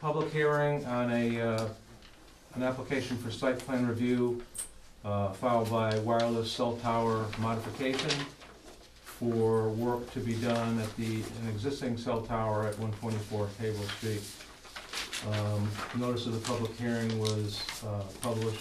public hearing on an application for site plan review filed by wireless cell tower modification for work to be done at an existing cell tower at 124 Haverhill Street. Notice of the public hearing was published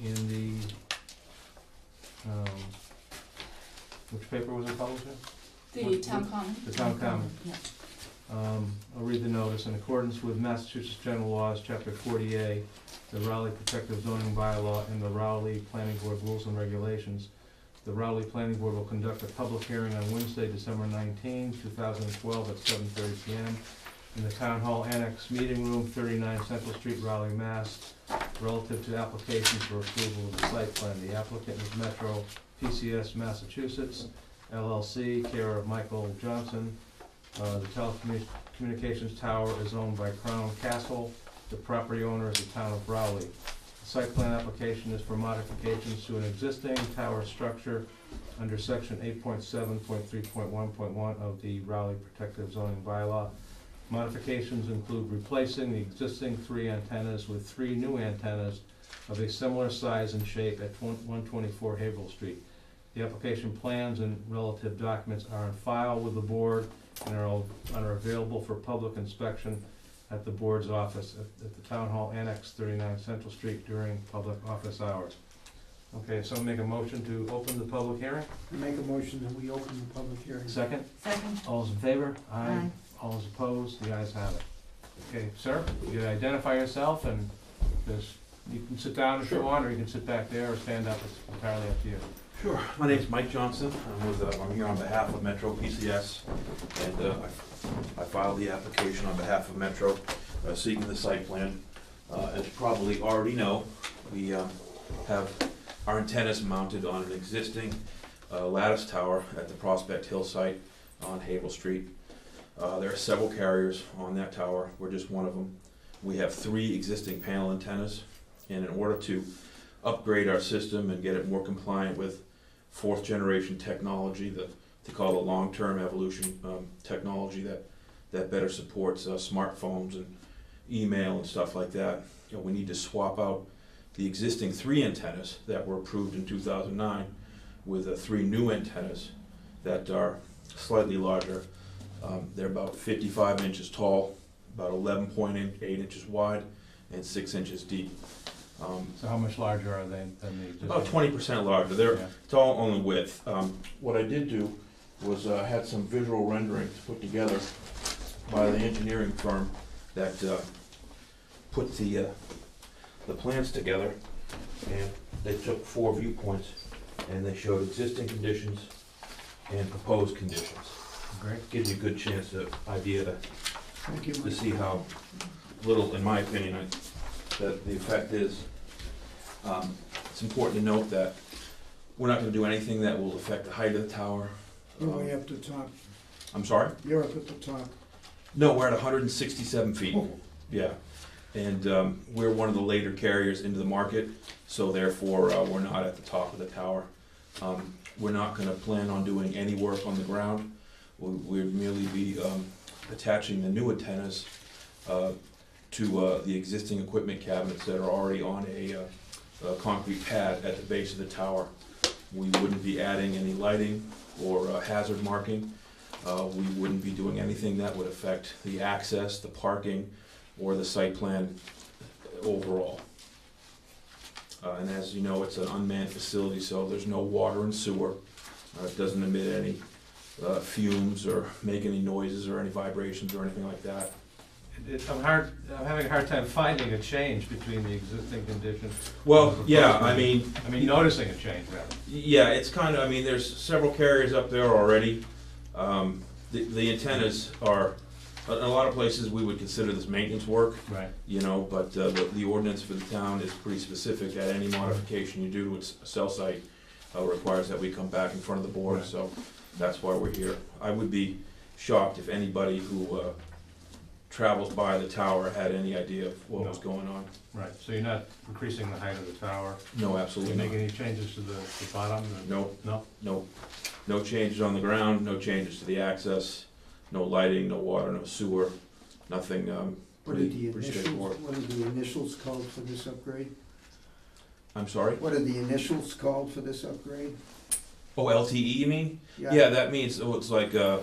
in the, which paper was it published in? The town common. The town common. Yeah. I'll read the notice. In accordance with Massachusetts General Laws, Chapter 40A, the Rowley Protective Zoning Bylaw, and the Rowley Planning Board Rules and Regulations, the Rowley Planning Board will conduct a public hearing on Wednesday, December 19, 2012 at 7:30 p.m. in the Town Hall Annex Meeting Room, 39 Central Street, Rowley, Mass., relative to applications for approval of the site plan. The applicant is Metro PCS Massachusetts, LLC, care of Michael Johnson. The telecommunications tower is owned by Crown Castle. The property owner is the town of Rowley. The site plan application is for modifications to an existing tower structure under section 8.7.3.1.1 of the Rowley Protective Zoning Bylaw. Modifications include replacing the existing 3 antennas with 3 new antennas of a similar size and shape at 124 Haverhill Street. The application plans and relative documents are on file with the board and are available for public inspection at the board's office at the Town Hall Annex, 39 Central Street during public office hours. Okay, so make a motion to open the public hearing? I make a motion that we open the public hearing. Second? Second. All those in favor? Aye. All those opposed? The ayes have it. Okay, sir, you identify yourself and you can sit down if you want, or you can sit back there or stand up. It's entirely up to you. Sure. My name's Mike Johnson. I'm here on behalf of Metro PCS, and I filed the application on behalf of Metro, seeking the site plan. As you probably already know, we have our antennas mounted on an existing lattice tower at the Prospect Hill site on Haverhill Street. There are several carriers on that tower. We're just one of them. We have 3 existing panel antennas, and in order to upgrade our system and get it more compliant with 4th generation technology, they call it long-term evolution technology that better supports smartphones and email and stuff like that. We need to swap out the existing 3 antennas that were approved in 2009 with 3 new antennas that are slightly larger. They're about 55 inches tall, about 11.8 inches wide, and 6 inches deep. So how much larger are they than the existing? About 20% larger. Yeah. It's all on the width. What I did do was had some visual renderings put together by the engineering firm that put the plans together, and they took 4 viewpoints and they showed existing conditions and proposed conditions. Great. Gives you a good idea Thank you, to Mike. see how little, in my opinion, that the effect is. It's important to note that we're not going to do anything that will affect the height of the tower. You're way up the top. I'm sorry? You're up at the top. No, we're at 167 feet. Oh. Yeah, and we're one of the later carriers into the market, so therefore we're not at the top of the tower. We're not going to plan on doing any work on the ground. We'd merely be attaching the new antennas to the existing equipment cabinets that are already on a concrete pad at the base of the tower. We wouldn't be adding any lighting or hazard marking. We wouldn't be doing anything that would affect the access, the parking, or the site plan overall. And as you know, it's an unmanned facility, so there's no water and sewer. It doesn't emit any fumes or make any noises or any vibrations or anything like that. I'm having a hard time finding a change between the existing conditions. Well, yeah, I mean, noticing a change, rather. yeah, it's kind of, there's several carriers up there already. The antennas are, in a lot of places we would consider this maintenance work, Right. but the ordinance for the town is pretty specific that any modification you do to a cell site requires that we come back in front of the board, Right. so that's why we're here. I would be shocked if anybody who travels by the tower had any idea of what was going on. Right, so you're not increasing the height of the tower? No, Are you absolutely making not. any changes to the bottom? No, No? no. No changes on the ground, no changes to the access, no lighting, no water, no sewer, nothing What are the pretty initials, straightforward. what are the initials called for this upgrade? I'm sorry? What are the initials called for this upgrade? Oh, LTE, you mean? Yeah, that means, it's like a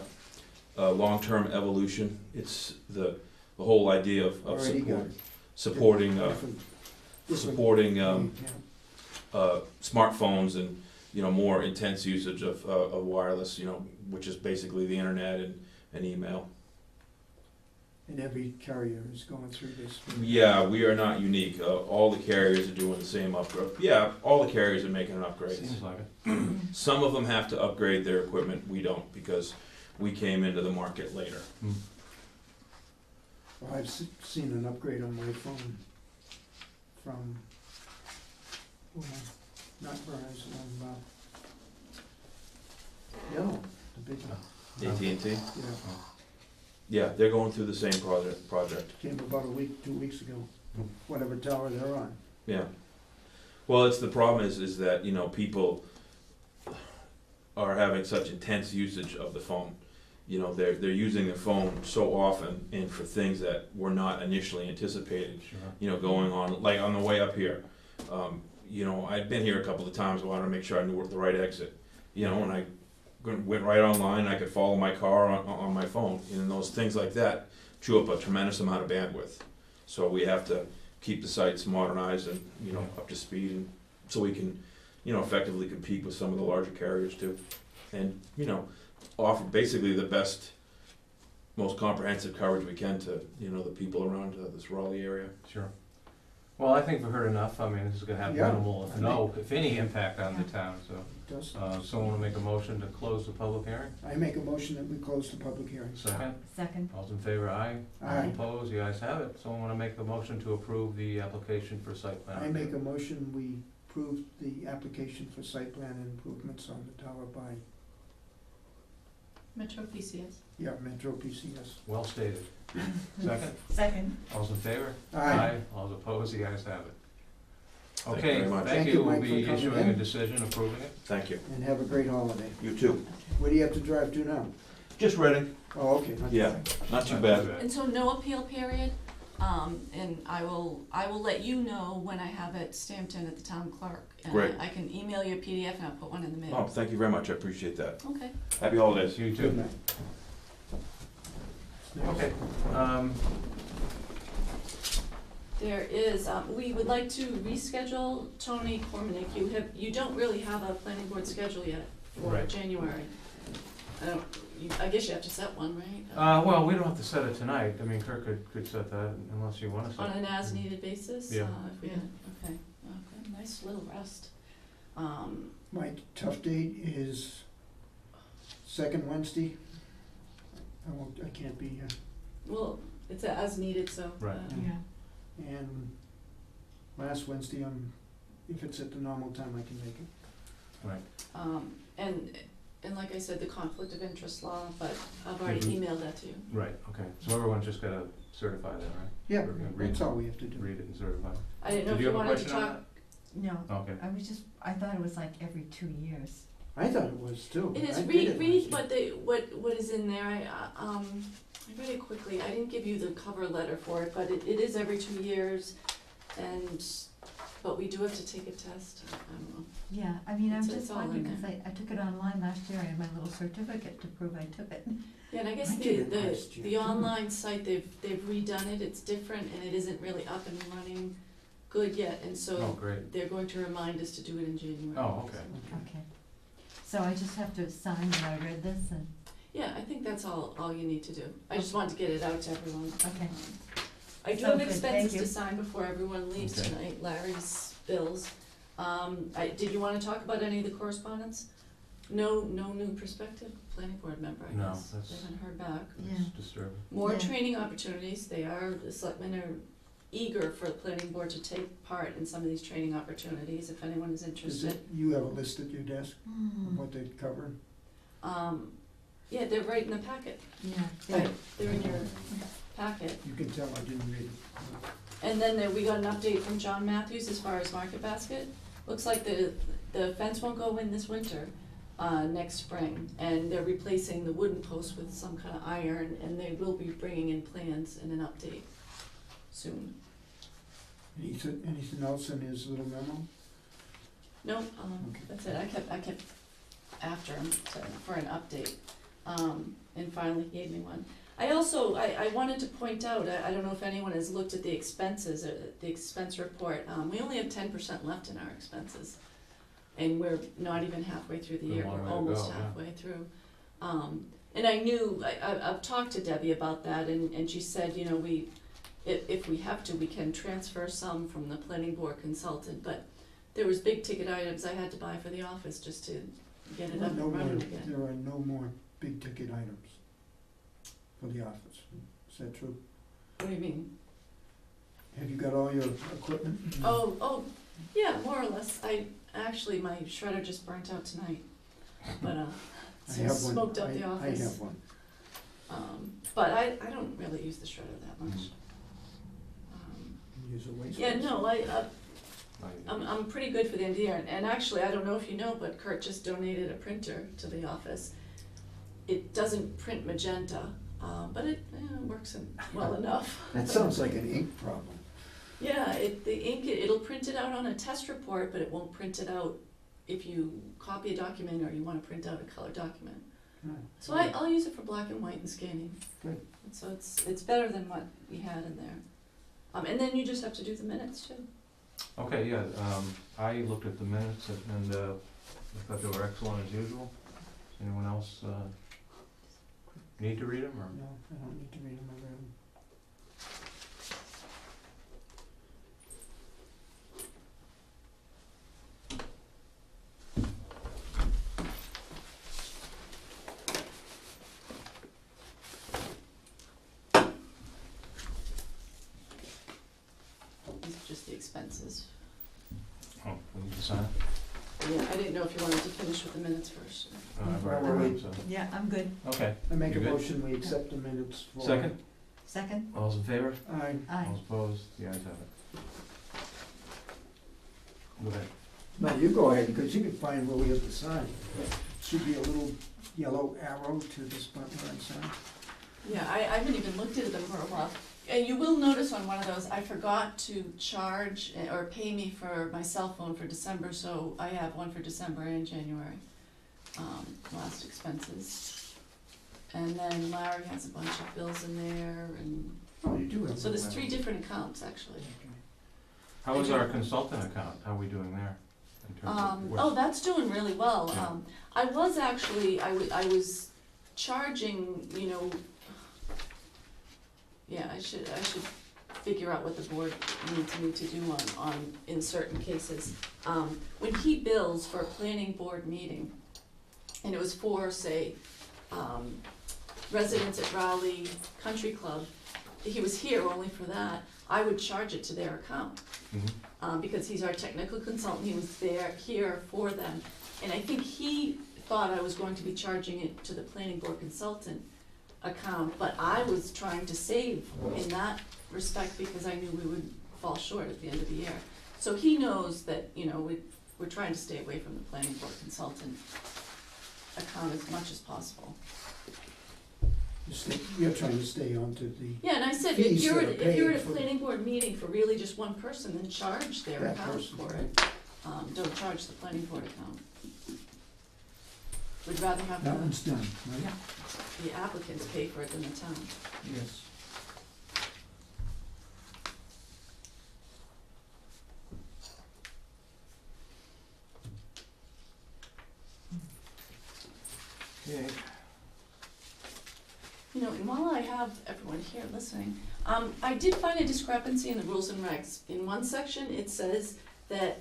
long-term evolution. It's the whole idea of Already got it. supporting, Different- supporting, yeah. smartphones and, more intense usage of wireless, which is basically the internet and email. And every carrier is going through this. Yeah, we are not unique. All the carriers are doing the same upgrade. Yeah, all the carriers are making an upgrade. Seems like it. Some of them have to upgrade their equipment, we don't, because we came into the market later. Well, I've seen an upgrade on my phone from, well, not Verizon, Yellow, the big one, AT&T? yeah, Yeah, they're going through the same project. came about 2 weeks ago, whatever tower they're on. Yeah. Well, the problem is that, people are having such intense usage of the phone. They're using their phone so often and for things that were not initially anticipated. Sure. Going on, like on the way up here. I'd been here a couple of times, I wanted to make sure I knew the right exit. And I went right online, I could follow my car on my phone, and those things like that chew up a tremendous amount of bandwidth. So we have to keep the sites modernized and, up to speed, and so we can, effectively compete with some of the larger carriers too. And, offer basically the best, most comprehensive coverage we can to, the people around this Raleigh area. Sure. Well, I think we've heard enough. I mean, this is gonna have Yeah. minimal, if any, impact on the town, so. Does, Someone wanna make a motion to close the public hearing? I make a motion that we close the public hearing. Second? Second. All's in favor, aye? Aye. Opposed, the ayes have it. Someone wanna make a motion to approve the application for site plan? I review? make a motion, we approve the application for site plan improvements on the tower by, Metro PCS. Metro PCS. Well stated. Second? Second. All's in favor? Aye. All's opposed, the ayes have it. Thank you Okay, very much. thank Thank you. you, We'll Mike, be for coming issuing a in. decision approving it. Thank you. And have a great holiday. You too. Where do you have to drive to now? Just Reading. Oh, okay. not too Yeah. bad. Not too bad. And so no appeal period, and I will let you know when I have it stamped in at the town clerk. Great. And I can email you a PDF and I'll put one in the Oh, mail. thank you very much, I appreciate that. Okay. Happy holidays. You Good too. night. Okay, There is, we would like to reschedule Tony Cormanick. You don't really have a planning board schedule yet for Right. January. I guess you have to set one, right? well, we don't have to set it tonight. I mean, Kirk could set that unless you wanna set On it. an as-needed basis? Yeah. If we okay, nice little rest. My tough date is second Wednesday. I can't be here. Well, it's as needed, so. Right. Yeah. And last Wednesday, if it's at the normal time, I can make it. Right, And like I said, the conflict of interest law, but I've already Mhm. emailed that to you. right, okay. So everyone's just gotta certify that, right? Yeah, We're gonna read- that's all we have to do. Read it and certify it. I didn't know Did if you you have a wanted to question on talk. No, Okay. I thought it was like every 2 years. I thought it was too. It is, I did read last what is in there. I read it quickly. I didn't give you the cover letter for it, but it is every 2 years. But we do have to take a test. I don't know. Yeah, I mean, I'm It's just all in wondering, because there. I took it online last year, I had my little certificate to prove I took it. Yeah, and I guess I did it last year, the too. online site, they've redone it. It's different and it isn't really up and running good yet. And Oh, so great. they're going to remind us to do it in January. Oh, okay. So- Okay. So I just have to sign that I read this and, Yeah, I think that's all you need to do. I just wanted to get it out to everyone. okay. I do Sounds have good, expenses thank you. to sign before everyone leaves Okay. tonight, Larry's bills. Did you wanna talk about any of the correspondence? No new prospective planning board member, I No, guess. that's- They haven't heard back. Yeah. It's disturbing. More Yeah. training opportunities, the selectmen are eager for the planning board to take part in some of these training opportunities, if anyone is Is interested. it, you have a list at your desk of what they cover? Yeah, they're right in the packet, Yeah. right, they're in your packet. You can tell I didn't read it. And then we got an update from John Matthews as far as Market Basket. Looks like the fence won't go in this winter, next spring, and they're replacing the wooden post with some kind of iron, and they will be bringing in plans and an update. soon. Anything else in his little memo? No, Okay. that's it, I kept after him for an update, and finally he gave me one. I also, I wanted to point out, I don't know if anyone has looked at the expenses, the expense report, we only have 10% left in our expenses. And we're not even halfway through the Got a year, long we're way to almost go, yeah. halfway through. And I knew, I've talked to Debbie about that, and she said, you know, if we have to, we can transfer some from the planning board consultant, but there was big ticket items I had to buy for the office just to get it up No and more- running again. There are no more big ticket items for the office. Is that true? What do you mean? Have you got all your equipment? Oh, yeah, more or less. Actually, my shredder just burnt out tonight, but, I so have one. smoked up the office. I have one. But I don't really use the shredder that much. Use a waste. Yeah, no, No, you- I'm pretty good for the end of the year, and actually, I don't know if you know, but Kurt just donated a printer to the office. It doesn't print magenta, but it works well enough. That sounds like an ink problem. Yeah, the ink, it'll print it out on a test report, but it won't print it out if you copy a document or you wanna print out a color document. Oh, So I'll use it for black and white and scanning. Good. So it's better than what we had in there. And then you just have to do the minutes too. Okay, yeah, I looked at the minutes and, I thought they were excellent as usual. Anyone else, need to read them, or? No, I don't need to read them, I read them. These are just the expenses. Oh, we need to sign? Yeah, I didn't know if you wanted to finish with the minutes first. I've already Well, read them, so, Yeah, I'm good. okay. I make a You good? motion, we accept the minutes for. Second, Second? all's in favor? Aye. Aye. All's opposed? The ayes have it. Go ahead. No, you go ahead, because you can find where we have to sign. Should be a little yellow arrow to the spot where I sign. Yeah, I haven't even looked at them for a while. And you will notice on one of those, I forgot to charge or pay me for my cell phone for December, so I have one for December and January. Last expenses. And then Larry has a bunch of bills in there, and Oh, you do have. so there's one 3 arrow. different accounts, actually. Okay. How is our consultant account? How are we doing there? In terms of what's- Oh, that's doing really well. Yeah. I was actually, I was charging, you know, yeah, I should figure out what the board needs me to do in certain cases. When he bills for a planning board meeting, and it was for, say, residents at Rowley Country Club, he was here only for that, I would charge it to their account. Mhm. Because he's our technical consultant, he was here for them. And I think he thought I was going to be charging it to the planning board consultant account, but I was trying to save in that respect because I knew we would fall short at the end of the year. So he knows that, you know, we're trying to stay away from the planning board consultant account as much as possible. You're trying to stay on to the, Yeah, and I said, Fees that are if you're at a paid for- planning board meeting for really just one person, then charge their That account person, for it. Don't charge the planning board account. We'd rather have that one's done, right? the applicants pay for it than the town. Yes. Okay. You know, and while I have everyone here listening, I did find a discrepancy in the rules and regs. In one section, it says that,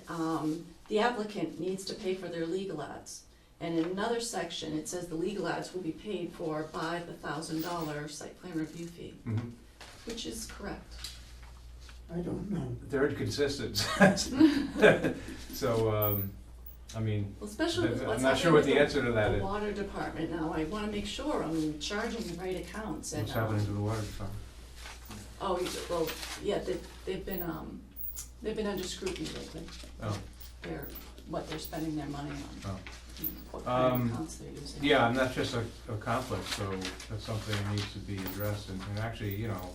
the applicant needs to pay for their legal ads. And in another section, it says the legal ads will be paid for by the $1,000 site plan review fee, Mhm. which is correct. I don't know. They're inconsistent. So, I mean, Well, especially with what's I'm not sure happening what with the answer to that the is. water department now. I wanna make sure I'm charging the right accounts and, What's happening to the water department? oh, well, yeah, they've been under scrutiny lately. Oh, What they're spending their money on, oh. what kind of accounts they're using. Yeah, and that's just a conflict, so that's something that needs to be addressed, and actually, you know,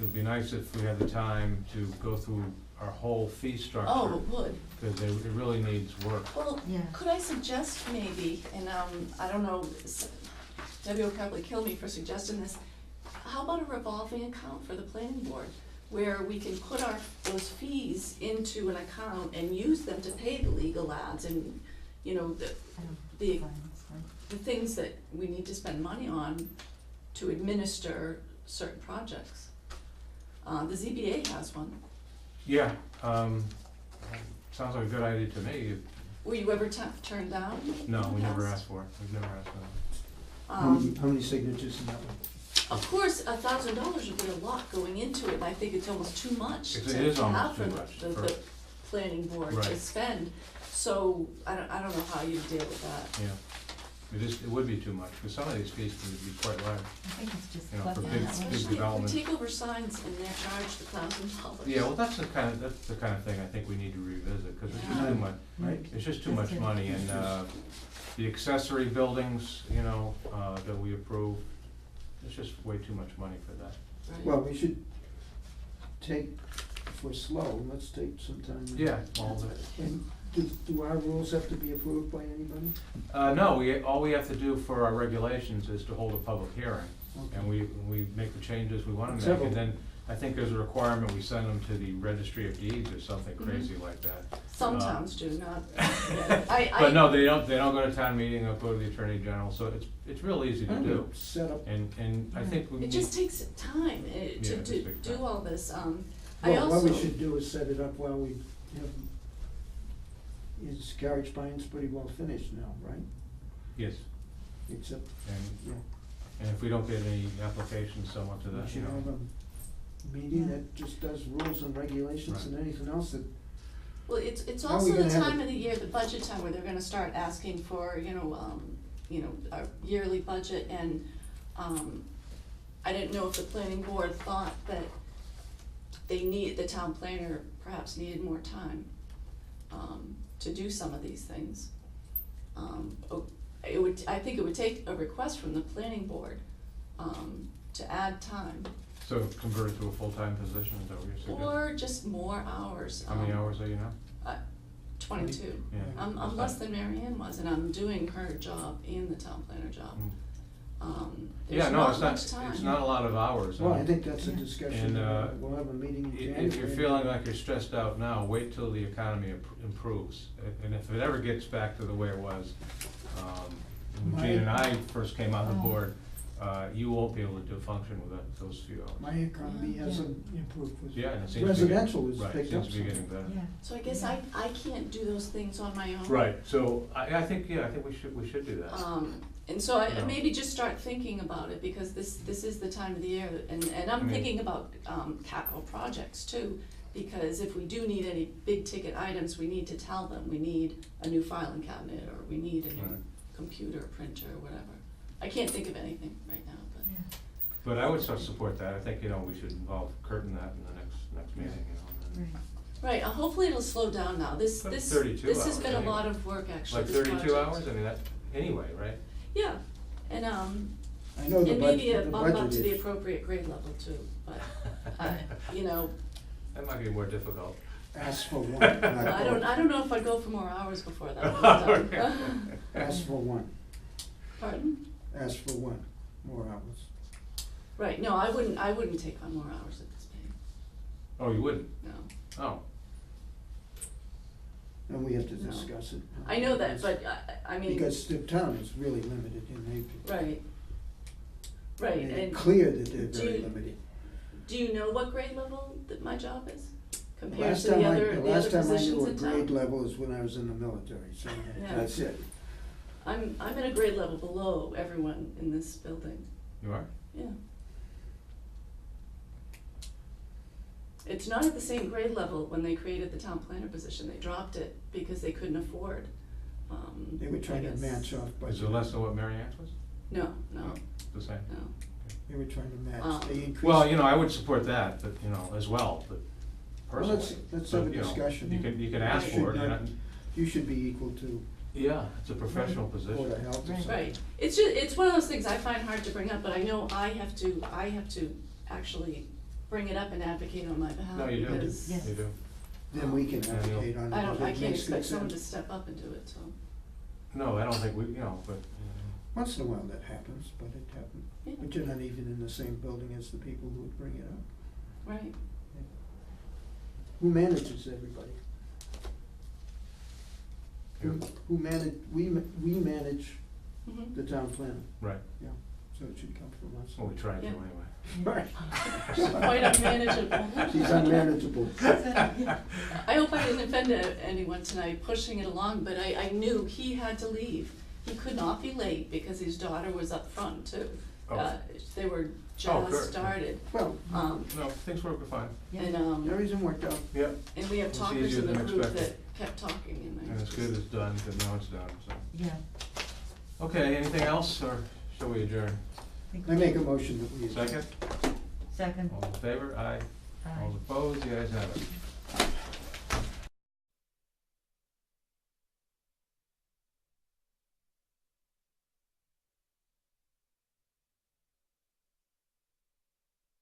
would be nice if we had the time to go through our whole fee structure. Oh, it would. Because it really needs work. Well, Yeah. could I suggest maybe, and I don't know, Debbie will probably kill me for suggesting this, how about a revolving account for the planning board? Where we can put those fees into an account and use them to pay the legal ads and, you know, I don't the find this one. the things that we need to spend money on to administer certain projects. The ZBA has one. Yeah, sounds like a good idea to me. Were you ever turned down? No, we never Yes. asked for it. We've never asked for it. How many signatures in that one? Of course, $1,000 would be a lot going into it, and I think it's almost too much It to is have almost for too much the for- planning board to Right. spend. So I don't know how you deal with that. Yeah. It would be too much, because some of these fees can be quite large. I think it's just You know, left for in big- that one. big Especially if development. we take over signs and they're charged $1,000. Yeah, well, that's the kind of thing I think we need to revisit, because it's just Yeah. too much, Right? it's just too much money, and, the accessory buildings, you know, that we approve, it's just way too much money for that. Right. Well, we should take, if we're slow, let's take some time. Yeah, well, That's what it is. And do our rules have to be approved by anybody? no, all we have to do for our regulations is to hold a public hearing, and we make the changes we wanna make, Several. and then I think there's a requirement, we send them to the registry of deeds or something crazy like that. Some towns do not. Yeah. But no, they don't go to town meeting, they'll go to the attorney general, so it's real easy to I'm do. gonna set up, And I think we It need, just takes time Yeah, it just to takes do time. all this. I well, what we also, should do is set it up while we have, is Carriage Pines pretty well finished now, right? yes, Except, and, yeah, and if we don't get any applications somewhat to we that, you should have know. a meeting that just does rules and regulations and anything else that, well, it's How are we also the gonna have time it? of the year, the budget time, where they're gonna start asking for, our yearly budget, and, I didn't know if the planning board thought that the town planner perhaps needed more time, to do some of these things. I think it would take a request from the planning board, to add time, So convert it to a full-time position, is that what you're suggesting? or just more hours. How many hours are you now? 22. Yeah. I'm that's less not- than Mary Ann was, and I'm doing her job and the town planner job. Mm. There's Yeah, no, not it's much time. it's not a lot of hours. well, I think that's a Yeah. discussion, And, we'll have a meeting in January. If you're feeling like you're stressed out now, wait till the economy improves. And if it ever gets back to the way it was, when Gene and I first came on the Oh. board, you won't be able to function with those few hours. My economy Yeah. hasn't improved with. Yeah, and it seems to be Residential getting, has right, picked up seems to be some. getting better. Yeah. So I guess I can't do those things on my own. Right, so I think we should do that. And so I Yeah. maybe just start thinking about it, because this is the time of the year, and I'm mean- thinking about, capital projects too. Because if we do need any big ticket items, we need to tell them, we need a new filing cabinet, or we need a new Right. computer, printer, or whatever. I can't think of anything right now, but. Yeah. But I would support that. I think, we should involve Kurt in that in the next meeting, and then- Right. Right, hopefully it'll slow down now. This But has 32 been hours a anyway. lot of work, actually, Like this 32 project. hours, I mean, that, anyway, right? Yeah, and, I know the and maybe a budget, the bump up budget to the is, appropriate grade level too, but, you know, That might be more difficult. ask for one, not I both. don't know if I'd go for more hours before that was done. Ask for one, Pardon? ask for one, more hours. Right, no, I wouldn't take on more hours at this pay, Oh, you wouldn't? no. Oh, And we have to No. discuss it. I know that, but I mean, Because the town is really limited in April. right. Right, Made it and clear that they're do very you- limited. do you know what grade level that my job is? Compared Last to time the I, other, the the last other time I positions knew a in town? grade level is when I was in the military, so Yeah. that's it. I'm at a grade level below everyone in this building, you are? yeah. It's not at the same grade level when they created the town planner position, they dropped it because they couldn't afford, They were trying I to guess. match off budget. Is it less than what Mary Ann's was? No, no, The same? no. They were trying to match, Um, they increased. Well, I would support that, but, as well, but Well, personally. let's have a But, discussion. You can ask It for should it, you're not- not, You should be equal to yeah, it's a professional Board position. of Health or Right. something. Right, it's one of those things I find hard to bring up, but I know I have to actually bring it up and advocate on my behalf. No, you do. Because Yes. You do. Then we can Yeah, advocate on it. I if it can't makes good expect someone to sense. step up and do it, so, No, I don't think we, but, Once in a while that happens, but it happened. yeah, But you're not even in the same building as the people who would bring it up. right. Who manages everybody? you, Who manage, we manage Mhm. the town planner, right, so it should come from us. well, we try to Yeah. anyway. Right. Quite unmanageable. She's unmanageable. I hope I didn't offend anyone tonight pushing it along, but I knew he had to leave. He could not be late because his daughter was up front too. Oh. They were Oh, good. just started. Well, No, things work fine, And, everything worked out. yep, and we have It's talkers easier in the than group expected. that kept talking and and it's good it's done, because now it's done, so. Yeah. Okay, anything else, or shall we adjourn? I make a motion that we. Second? Second. All in favor? Aye. Aye. All opposed? The ayes have it.